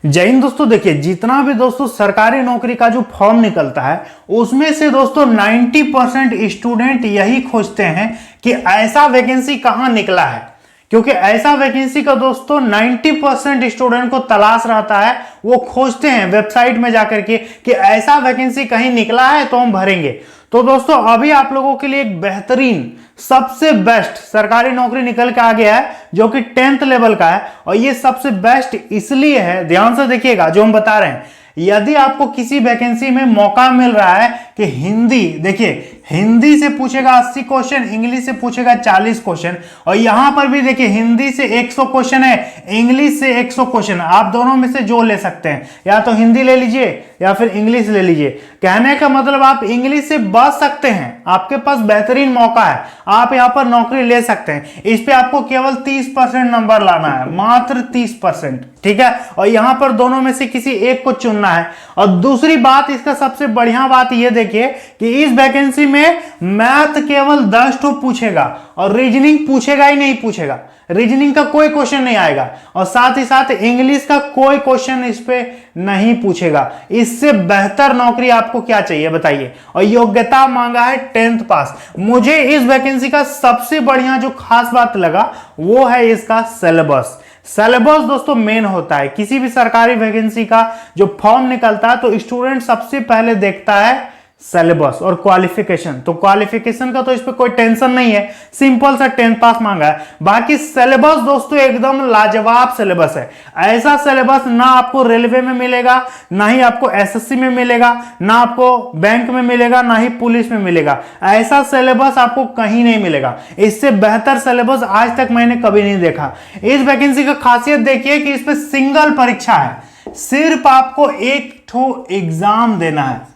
जय हिंद दोस्तों। देखिए, जितना भी दोस्तों सरकारी नौकरी का जो फॉर्म निकलता है उसमें से दोस्तों 90% स्टूडेंट यही खोजते हैं कि ऐसा वैकेंसी कहां निकला है, क्योंकि ऐसा वैकेंसी का दोस्तों 90% स्टूडेंट को तलाश रहता है। वो खोजते हैं वेबसाइट में जाकर के कि ऐसा वैकेंसी कहीं निकला है तो हम भरेंगे। तो दोस्तों अभी आप लोगों के लिए एक बेहतरीन सबसे बेस्ट सरकारी नौकरी निकल के आ गया है जो कि 10th लेवल का है। और ये सबसे बेस्ट इसलिए है, ध्यान से देखिएगा जो हम बता रहे हैं। यदि आपको किसी वैकेंसी में मौका मिल रहा है कि हिंदी, देखिए हिंदी से पूछेगा 80 क्वेश्चन, इंग्लिश से पूछेगा 40 क्वेश्चन, और यहां पर भी देखिए हिंदी से 100 क्वेश्चन है, इंग्लिश से 100 क्वेश्चन। आप दोनों में से जो ले सकते हैं, या तो हिंदी ले लीजिए या फिर इंग्लिश ले लीजिए। कहने का मतलब आप इंग्लिश से बच सकते हैं, आपके पास बेहतरीन मौका है, आप यहां पर नौकरी ले सकते हैं। इस पे आपको केवल 30% नंबर लाना है, मात्र 30%, ठीक है। और यहां पर दोनों में से किसी एक को चुनना है। और दूसरी बात, इसका सबसे बढ़िया बात यह देखिए कि इस वैकेंसी में मैथ केवल 10 ठो पूछेगा और रीजनिंग पूछेगा ही नहीं, पूछेगा रीजनिंग का कोई क्वेश्चन नहीं आएगा, और साथ ही साथ इंग्लिश का कोई क्वेश्चन इस पे नहीं पूछेगा। इससे बेहतर नौकरी आपको क्या चाहिए बताइए। और योग्यता मांगा है 10th पास। मुझे इस वैकेंसी का सबसे बढ़िया जो खास बात लगा वो है इसका सिलेबस। सिलेबस दोस्तों मेन होता है किसी भी सरकारी वैकेंसी का जो फॉर्म निकलता है, तो स्टूडेंट सबसे पहले देखता है सिलेबस और क्वालिफिकेशन। तो क्वालिफिकेशन का तो इस पे कोई टेंशन नहीं है, सिंपल सा 10th पास मांगा है। बाकी सिलेबस दोस्तों एकदम लाजवाब सिलेबस है। ऐसा सिलेबस ना आपको रेलवे में मिलेगा, ना ही आपको एसएससी में मिलेगा, ना आपको बैंक में मिलेगा, ना ही पुलिस में मिलेगा। ऐसा सिलेबस आपको कहीं नहीं मिलेगा। इससे बेहतर सिलेबस आज तक मैंने कभी नहीं देखा। इस वैकेंसी का खासियत देखिए कि इस पे सिंगल परीक्षा है, सिर्फ आपको एक ठो एग्जाम देना है।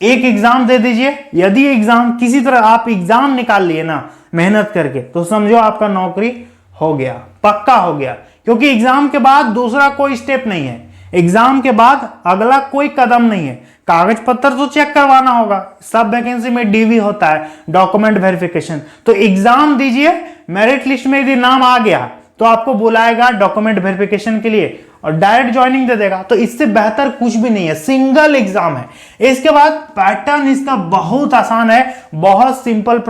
एक एग्जाम दे दीजिए। यदि एग्जाम किसी तरह आप एग्जाम निकाल लिए ना मेहनत करके, तो समझो आपका नौकरी हो गया, पक्का हो गया। क्योंकि एग्जाम के बाद दूसरा कोई स्टेप नहीं है, एग्जाम के बाद अगला कोई कदम नहीं है। कागज पत्र तो चेक करवाना होगा, सब वैकेंसी में डीवी होता है, डॉक्यूमेंट वेरिफिकेशन। तो एग्जाम दीजिए, मेरिट लिस्ट में यदि नाम आ गया तो आपको बुलाएगा डॉक्यूमेंट वेरिफिकेशन के लिए और डायरेक्ट ज्वाइनिंग दे देगा। तो इससे बेहतर कुछ भी नहीं है, सिंगल एग्जाम है। इसके बाद पैटर्न इसका बहुत आसान है, बहुत सिंपल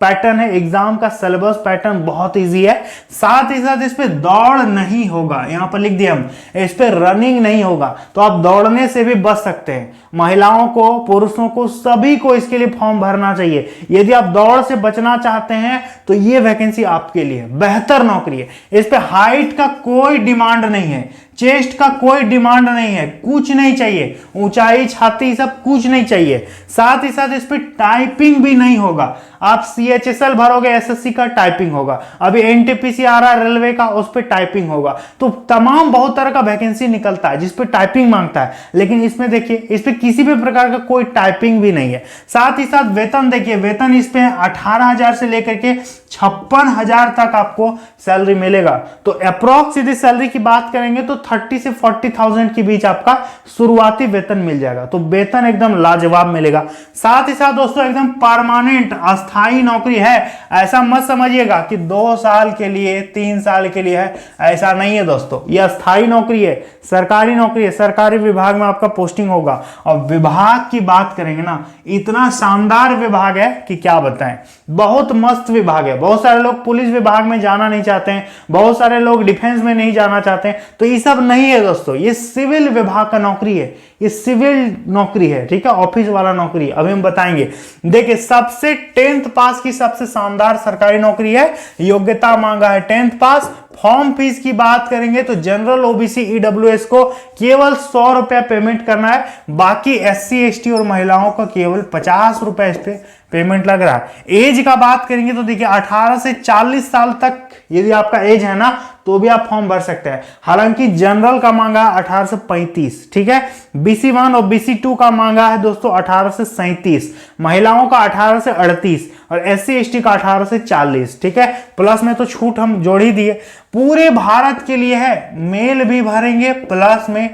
पैटर्न है। एग्जाम का सिलेबस पैटर्न बहुत इजी है। साथ ही साथ इस पे दौड़ नहीं होगा, यहां पर लिख दिया हम, इस पे रनिंग नहीं होगा। तो आप दौड़ने से भी बच सकते हैं। महिलाओं को, पुरुषों को, सभी को इसके लिए फॉर्म भरना चाहिए। यदि आप दौड़ से बचना चाहते हैं तो ये वैकेंसी आपके लिए बेहतर नौकरी है। इस पे हाइट का कोई डिमांड नहीं है, चेस्ट का कोई डिमांड नहीं है, कुछ नहीं चाहिए, ऊंचाई, छाती, सब कुछ नहीं चाहिए। साथ ही साथ इस पे टाइपिंग भी नहीं होगा। आप CHSL भरोगे, एसएससी का टाइपिंग होगा। अभी एनटीपीसी आ रहा है रेलवे का, उस पे टाइपिंग होगा। तो तमाम बहुत तरह का वैकेंसी निकलता है जिस पे टाइपिंग मांगता है, लेकिन इसमें देखिए इस पे किसी भी प्रकार का कोई टाइपिंग भी नहीं है। साथ ही साथ वेतन देखिए, वेतन इस पे 18,000 से लेकर के 56,000 तक आपको सैलरी मिलेगा। तो अप्रोक्स यदि सैलरी की बात करेंगे तो 30 से 40,000 के बीच आपका शुरुआती वेतन मिल जाएगा। तो वेतन एकदम लाजवाब मिलेगा। साथ ही साथ दोस्तों एकदम परमानेंट अस्थाई नौकरी है। ऐसा मत समझिएगा कि 2 साल के लिए, 3 साल के लिए है, ऐसा नहीं है दोस्तों। यह अस्थाई नौकरी है, सरकारी नौकरी है, सरकारी विभाग में आपका पोस्टिंग होगा। और विभाग की बात करेंगे ना, इतना शानदार विभाग है कि क्या बताएं, बहुत मस्त विभाग है। बहुत सारे लोग पुलिस विभाग में जाना नहीं चाहते हैं, बहुत सारे लोग डिफेंस में नहीं जाना चाहते हैं, तो ये सब नहीं है दोस्तों। ये सिविल विभाग का नौकरी है, ये सिविल नौकरी है, ठीक है, ऑफिस वाला नौकरी। अभी हम बताएंगे। देखिए सबसे 10th पास की सबसे शानदार सरकारी नौकरी है। योग्यता मांगा है 10th पास। फॉर्म फीस की बात करेंगे तो जनरल, ओबीसी, ईडब्ल्यूएस को केवल 100 रुपया पेमेंट करना है। बाकी SC ST और महिलाओं का केवल 50 रुपए इस पे पेमेंट लग रहा है। एज का बात करेंगे तो देखिए 18 से 40 साल तक यदि आपका एज है ना तो भी आप फॉर्म भर सकते हैं। हालांकि जनरल का मांगा है 18 से 35, ठीक है। BC1 और BC2 का मांगा है दोस्तों 18 से 37, महिलाओं का 18 से 38 और SC ST का 18 से 40, ठीक है। प्लस में तो छूट हम जोड़ ही दिए। पूरे भारत के लिए है, मेल भी भरेंगे प्लस में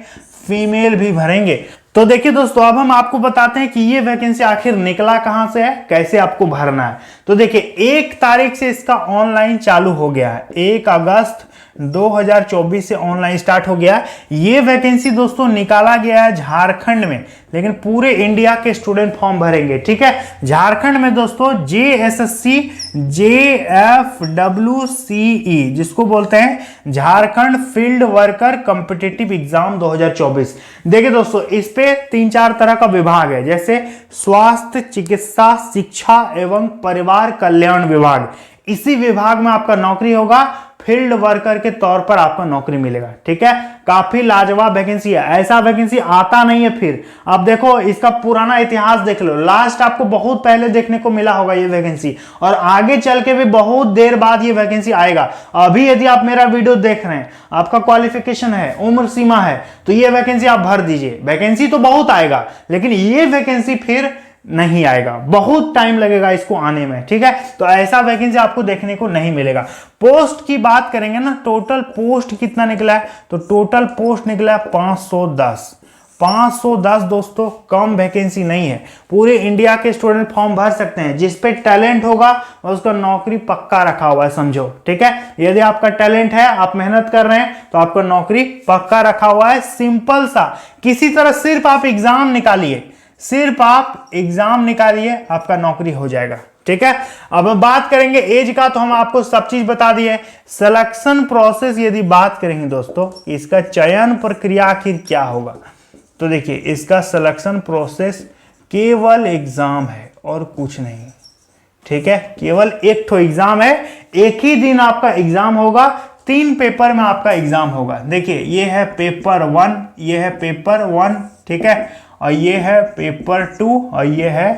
फीमेल भी भरेंगे। तो देखिए दोस्तों, अब हम आपको बताते हैं कि ये वैकेंसी आखिर निकला कहां से है, कैसे आपको भरना है। तो देखिए 1 तारीख से इसका ऑनलाइन चालू हो गया है। 1 अगस्त 2024 से ऑनलाइन स्टार्ट हो गया। ये वैकेंसी दोस्तों निकाला गया है झारखंड में, लेकिन पूरे इंडिया के स्टूडेंट फॉर्म भरेंगे, ठीक है। झारखंड में दोस्तों JSSC JFWCE जिसको बोलते हैं Jharkhand field worker competitive exam 2024। देखिए दोस्तों, इस पे 3-4 तरह का विभाग है, जैसे स्वास्थ्य, चिकित्सा, शिक्षा एवं परिवार कल्याण विभाग। इसी विभाग में आपका नौकरी होगा, फील्ड वर्कर के तौर पर आपको नौकरी मिलेगा, ठीक है। काफी लाजवाब वैकेंसी है, ऐसा वैकेंसी आता नहीं है। फिर अब देखो, इसका पुराना इतिहास देख लो, लास्ट आपको बहुत पहले देखने को मिला होगा ये वैकेंसी, और आगे चल के भी बहुत देर बाद ये वैकेंसी आएगा। अभी यदि आप मेरा वीडियो देख रहे हैं, आपका क्वालिफिकेशन है, उम्र सीमा है, तो ये वैकेंसी आप भर दीजिए। वैकेंसी तो बहुत आएगा, लेकिन ये वैकेंसी फिर नहीं आएगा, बहुत टाइम लगेगा इसको आने में, ठीक है। तो ऐसा वैकेंसी आपको देखने को नहीं मिलेगा। पोस्ट की बात करेंगे ना, टोटल पोस्ट कितना निकला है, तो टोटल पोस्ट निकला है 510। 510 दोस्तों कम वैकेंसी नहीं है। पूरे इंडिया के स्टूडेंट फॉर्म भर सकते हैं, जिस पे टैलेंट होगा उसका नौकरी पक्का रखा हुआ है, समझो, ठीक है। यदि आपका टैलेंट है, आप मेहनत कर रहे हैं, तो आपका नौकरी पक्का रखा हुआ है। सिंपल सा, किसी तरह सिर्फ आप एग्जाम निकालिए, सिर्फ आप एग्जाम निकालिए, आपका नौकरी हो जाएगा, ठीक है। अब बात करेंगे एज का, तो हम आपको सब चीज बता दिए। सिलेक्शन प्रोसेस यदि बात करेंगे दोस्तों, इसका चयन प्रक्रिया आखिर क्या होगा, तो देखिए इसका सिलेक्शन प्रोसेस केवल एग्जाम है और कुछ नहीं, ठीक है। केवल एक तो एग्जाम है, एक ही दिन आपका एग्जाम होगा, 3 पेपर में आपका एग्जाम होगा। देखिए ये है पेपर 1, ये है पेपर 1, ठीक है, और ये है पेपर 2 और ये है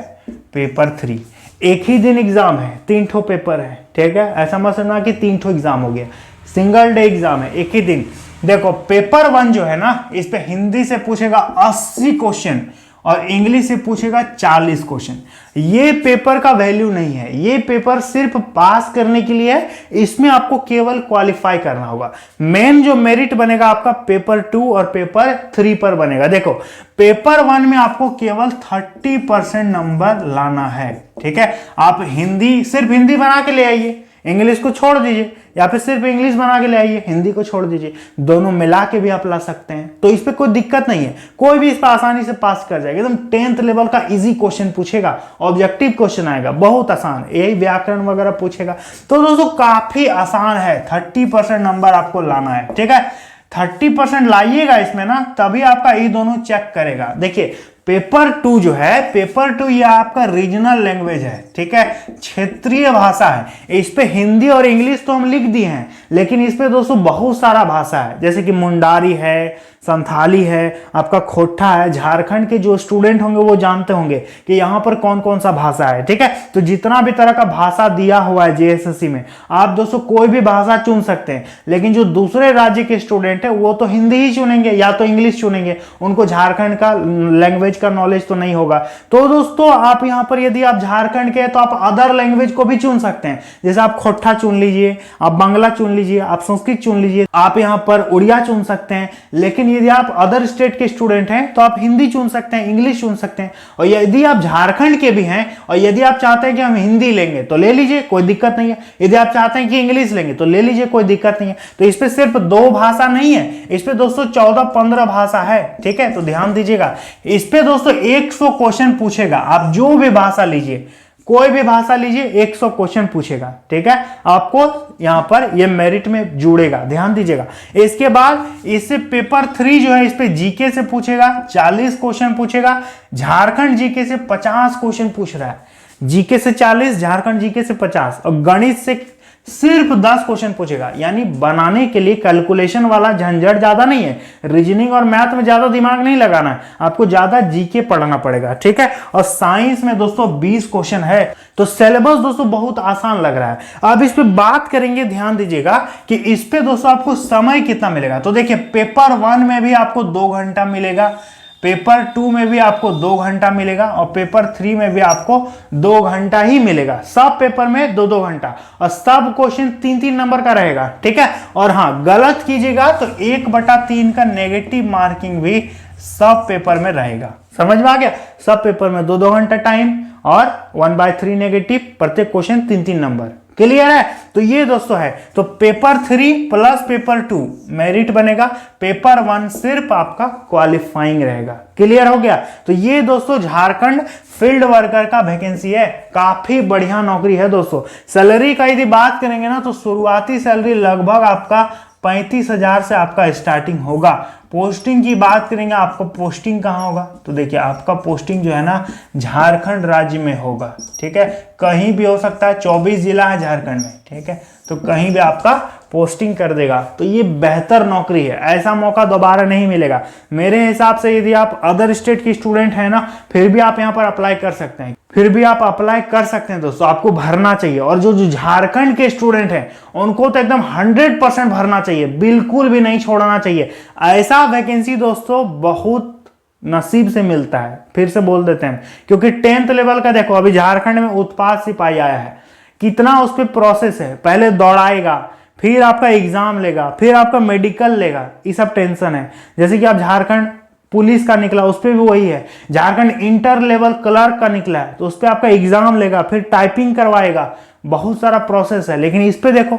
पेपर 3। एक ही दिन एग्जाम है, 3 ठो पेपर है, ठीक है। ऐसा मत समझना कि 3 ठो एग्जाम हो गया, सिंगल डे एग्जाम है, एक ही दिन। देखो पेपर 1 जो है ना, इस पे हिंदी से पूछेगा 80 क्वेश्चन और इंग्लिश से पूछेगा 40 क्वेश्चन। ये पेपर का वैल्यू नहीं है, ये पेपर सिर्फ पास करने के लिए है, इसमें आपको केवल क्वालिफाई करना होगा। मेन जो मेरिट बनेगा आपका पेपर 2 और पेपर 3 पर बनेगा। देखो पेपर 1 में आपको केवल 30% नंबर लाना है, ठीक है। आप हिंदी, सिर्फ हिंदी बना के ले आइए, इंग्लिश को छोड़ दीजिए, या फिर सिर्फ इंग्लिश बना के ले आइए, हिंदी को छोड़ दीजिए, दोनों मिला के भी आप ला सकते हैं। तो इस पे कोई दिक्कत नहीं है, कोई भी इस पर आसानी से पास कर जाएगा। एकदम 10th लेवल का इजी क्वेश्चन पूछेगा, ऑब्जेक्टिव क्वेश्चन आएगा, बहुत आसान, यही व्याकरण वगैरह पूछेगा। तो दोस्तों काफी आसान है, 30% नंबर आपको लाना है, ठीक है। 30% लाइएगा इसमें ना, तभी आपका ये दोनों चेक करेगा। देखिए पेपर 2 जो है, पेपर 2 ये आपका रीजनल लैंग्वेज है, ठीक है, क्षेत्रीय भाषा है। इस पे हिंदी और इंग्लिश तो हम लिख दिए हैं, लेकिन इस पे दोस्तों बहुत सारा भाषा है, जैसे कि मुंडारी है, संथाली है, आपका खोटा है। झारखंड के जो स्टूडेंट होंगे वो जानते होंगे कि यहाँ पर कौन कौन सा भाषा है, ठीक है। तो जितना भी तरह का भाषा दिया हुआ है JSSC में, आप दोस्तों कोई भी भाषा चुन सकते हैं, लेकिन जो दूसरे राज्य के स्टूडेंट है वो तो हिंदी ही चुनेंगे या तो इंग्लिश चुनेंगे, उनको झारखंड का लैंग्वेज का नॉलेज तो नहीं होगा। तो दोस्तों आप यहाँ पर यदि आप झारखंड के हैं तो आप अदर लैंग्वेज को भी चुन सकते हैं, जैसे आप खोटा चुन लीजिए, आप बांग्ला चुन लीजिए, आप संस्कृत चुन लीजिए, आप यहाँ पर उड़िया चुन सकते हैं। लेकिन यदि आप अदर स्टेट के स्टूडेंट हैं तो आप हिंदी चुन सकते हैं, इंग्लिश चुन सकते हैं। और यदि आप झारखंड के भी हैं और यदि आप चाहते हैं कि हम हिंदी लेंगे तो ले लीजिए, कोई दिक्कत नहीं है। यदि आप चाहते हैं कि इंग्लिश लेंगे तो ले लीजिए, कोई दिक्कत नहीं है। तो इस पे सिर्फ 2 भाषा नहीं है, इस पे दोस्तों 14-15 भाषा है, ठीक है। तो ध्यान दीजिएगा, इस पे दोस्तों 100 क्वेश्चन पूछेगा। आप जो भी भाषा लीजिए, कोई भी भाषा लीजिए, 100 क्वेश्चन पूछेगा, ठीक है। आपको यहां पर ये मेरिट में जुड़ेगा, ध्यान दीजिएगा। इसके बाद इससे पेपर 3 जो है, इस पे जीके से पूछेगा, 40 क्वेश्चन पूछेगा। झारखंड जीके से 50 क्वेश्चन पूछ रहा है, जीके से 40, झारखंड जीके से 50, और गणित से सिर्फ 10 क्वेश्चन पूछेगा। यानी बनाने के लिए कैलकुलेशन वाला झंझट ज्यादा नहीं है, रीजनिंग और मैथ में ज्यादा दिमाग नहीं लगाना है, आपको ज्यादा जीके पढ़ना पड़ेगा, ठीक है। और साइंस में दोस्तों 20 क्वेश्चन है। तो सिलेबस दोस्तों बहुत आसान लग रहा है। अब इस पे बात करेंगे, ध्यान दीजिएगा कि इस पे दोस्तों आपको समय कितना मिलेगा। तो देखिए पेपर 1 में भी आपको 2 घंटा मिलेगा, पेपर 2 में भी आपको 2 घंटा मिलेगा, और पेपर 3 में भी आपको 2 घंटा ही मिलेगा। सब पेपर में 2-2 घंटा, और सब क्वेश्चन 3-3 नंबर का रहेगा, ठीक है। और हाँ, गलत कीजिएगा तो 1/3 का नेगेटिव मार्किंग भी सब पेपर में रहेगा। समझ में आ गया? सब पेपर में 2-2 घंटा टाइम और 1/3 नेगेटिव, प्रत्येक क्वेश्चन 3-3 नंबर। क्लियर है? तो ये दोस्तों है, तो पेपर 3 प्लस पेपर 2 मेरिट बनेगा, पेपर 1 सिर्फ आपका क्वालिफाइंग रहेगा। क्लियर हो गया? तो ये दोस्तों झारखंड फील्ड वर्कर का वैकेंसी है, काफी बढ़िया नौकरी है दोस्तों। सैलरी का यदि बात करेंगे ना तो शुरुआती सैलरी लगभग आपका 35,000 से आपका स्टार्टिंग होगा। पोस्टिंग की बात करेंगे, आपको पोस्टिंग कहाँ होगा? तो देखिए आपका पोस्टिंग जो है ना झारखंड राज्य में होगा। ठीक है, कहीं भी हो सकता है, 24 जिला है झारखंड में। ठीक है, तो कहीं भी आपका पोस्टिंग कर देगा। तो ये बेहतर नौकरी है, ऐसा मौका दोबारा नहीं मिलेगा मेरे हिसाब से। यदि आप अदर स्टेट के स्टूडेंट हैं ना, फिर भी आप यहाँ पर अप्लाई कर सकते हैं, दोस्तों। आपको भरना चाहिए, और जो झारखंड के स्टूडेंट हैं उनको तो एकदम 100% भरना चाहिए, बिल्कुल भी नहीं छोड़ना चाहिए। ऐसा वैकेंसी दोस्तों बहुत नसीब से मिलता है, फिर से बोल देते हैं, क्योंकि 10th लेवल का देखो, अभी झारखंड में उत्पाद सिपाही आया है, कितना उस पर प्रोसेस है, पहले दौड़ाएगा, फिर आपका एग्जाम लेगा, फिर आपका मेडिकल लेगा, ये सब टेंशन है। जैसे कि आप झारखंड पुलिस का निकला, उस पर भी वही है। झारखंड इंटर लेवल क्लर्क का निकला है, तो उस पर आपका एग्जाम लेगा, फिर टाइपिंग करवाएगा, बहुत सारा प्रोसेस है। लेकिन इस पे देखो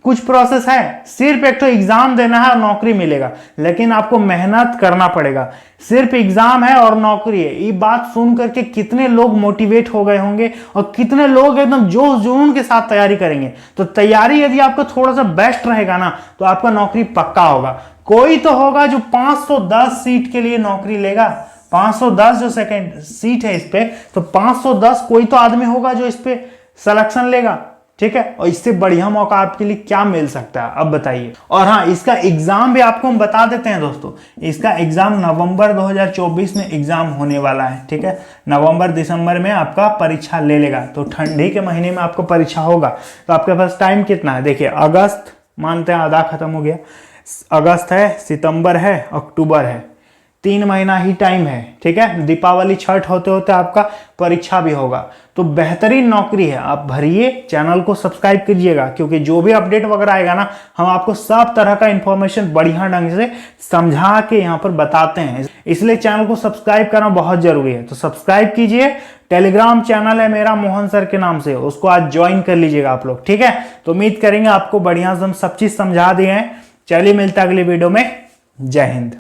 कुछ प्रोसेस है, सिर्फ एक तो एग्जाम देना है और नौकरी मिलेगा, लेकिन आपको मेहनत करना पड़ेगा। सिर्फ एग्जाम है और नौकरी है, ये बात सुन करके कितने लोग मोटिवेट हो गए होंगे और कितने लोग एकदम जोश जुनून के साथ तैयारी करेंगे। तो तैयारी यदि आपका थोड़ा सा बेस्ट रहेगा ना, तो आपका नौकरी पक्का होगा। कोई तो होगा जो 510 सीट के लिए नौकरी लेगा, 510 जो सेकंड सीट है इस पे, तो 510 कोई तो आदमी होगा जो इस पे सिलेक्शन लेगा। ठीक है, और इससे बढ़िया मौका आपके लिए क्या मिल सकता है, अब बताइए। और हाँ, इसका एग्जाम भी आपको हम बता देते हैं दोस्तों। इसका एग्जाम नवंबर 2024 में एग्जाम होने वाला है। ठीक है, नवंबर दिसंबर में आपका परीक्षा ले लेगा, तो ठंडी के महीने में आपको परीक्षा होगा। तो आपके पास टाइम कितना है? देखिए, अगस्त मानते हैं आधा खत्म हो गया, अगस्त है, सितंबर है, अक्टूबर है, 3 महीना ही टाइम है। ठीक है, दीपावली छठ होते होते आपका परीक्षा भी होगा। तो बेहतरीन नौकरी है, आप भरिए, चैनल को सब्सक्राइब कीजिएगा, क्योंकि जो भी अपडेट वगैरह आएगा ना, हम आपको सब तरह का इंफॉर्मेशन बढ़िया ढंग से समझा के यहाँ पर बताते हैं। इसलिए चैनल को सब्सक्राइब करना बहुत जरूरी है, तो सब्सक्राइब कीजिए। टेलीग्राम चैनल है मेरा मोहन सर के नाम से, उसको आज ज्वाइन कर लीजिएगा आप लोग। ठीक है, तो उम्मीद करेंगे आपको बढ़िया से हम सब चीज समझा दिए हैं। चलिए मिलते हैं अगली वीडियो में। जय हिंद।